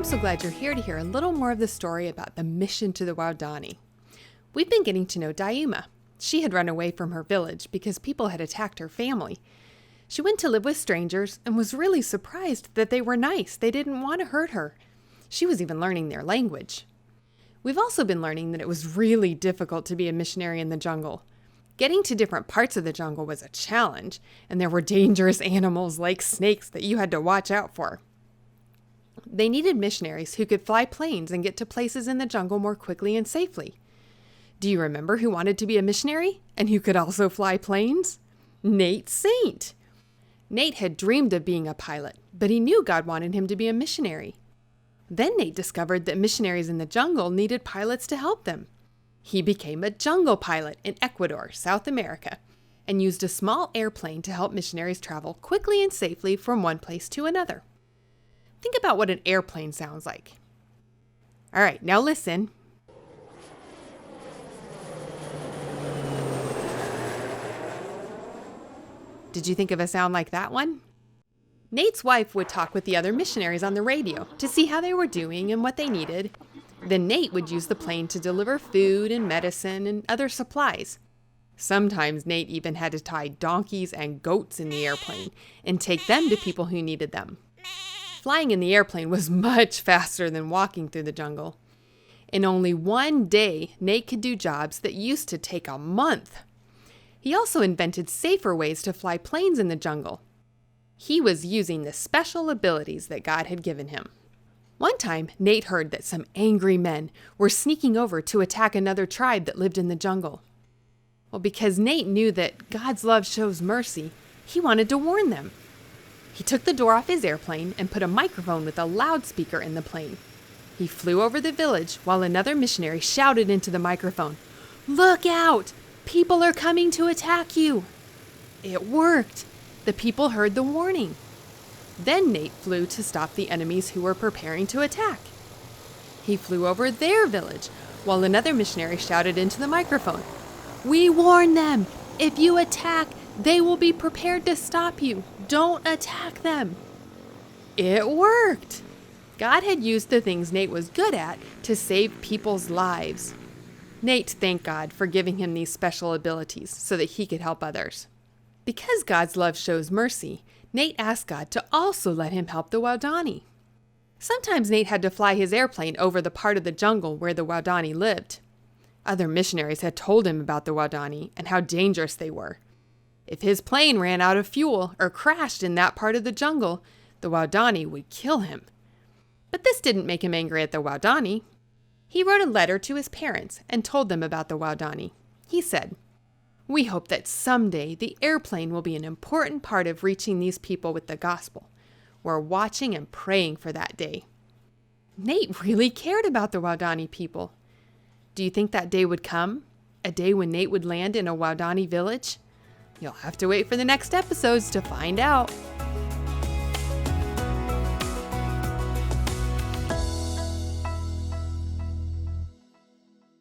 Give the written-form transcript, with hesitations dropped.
so glad you're here to hear a little more of the story about the mission to the Waodani. We've been getting to know Daima. She had run away from her village because people had attacked her family. She went to live with strangers and was really surprised that they were nice. They didn't want to hurt her. She was even learning their language. We've also been learning that it was really difficult to be a missionary in the jungle. Getting to different parts of the jungle was a challenge, and there were dangerous animals like snakes that you had to watch out for. They needed missionaries who could fly planes and get to places in the jungle more quickly and safely. Do you remember who wanted to be a missionary and who could also fly planes? Nate Saint. Nate had dreamed of being a pilot, but he knew God wanted him to be a missionary. Then Nate discovered that missionaries in the jungle needed pilots to help them. He became a jungle pilot in Ecuador, South America, and used a small airplane to help missionaries travel quickly and safely from one place to another. Think about what an airplane sounds like. All right, now listen. Did you think of a sound like that one? Nate's wife would talk with the other missionaries on the radio to see how they were doing and what they needed. Then Nate would use the plane to deliver food and medicine and other supplies. Sometimes Nate even had to tie donkeys and goats in the airplane and take them to people who needed them. Flying in the airplane was much faster than walking through the jungle. In only one day, Nate could do jobs that used to take a month. He also invented safer ways to fly planes in the jungle. He was using the special abilities that God had given him. One time, Nate heard that some angry men were sneaking over to attack another tribe that lived in the jungle. Well, because Nate knew that God's love shows mercy, he wanted to warn them. He took the door off his airplane and put a microphone with a loudspeaker in the plane. He flew over the village while another missionary shouted into the microphone, "Look out! People are coming to attack you!" It worked. The people heard the warning. Then Nate flew to stop the enemies who were preparing to attack. He flew over their village while another missionary shouted into the microphone, "We warn them! If you attack, they will be prepared to stop you. Don't attack them." It worked. God had used the things Nate was good at to save people's lives. Nate thanked God for giving him these special abilities so that he could help others. Because God's love shows mercy, Nate asked God to also let him help the Waodani. Sometimes Nate had to fly his airplane over the part of the jungle where the Waodani lived. Other missionaries had told him about the Waodani and how dangerous they were. If his plane ran out of fuel or crashed in that part of the jungle, the Waodani would kill him. But this didn't make him angry at the Waodani. He wrote a letter to his parents and told them about the Waodani. He said, "We hope that someday the airplane will be an important part of reaching these people with the gospel. We're watching and praying for that day." Nate really cared about the Waodani people. Do you think that day would come? A day when Nate would land in a Waodani village? You'll have to wait for the next episodes to find out.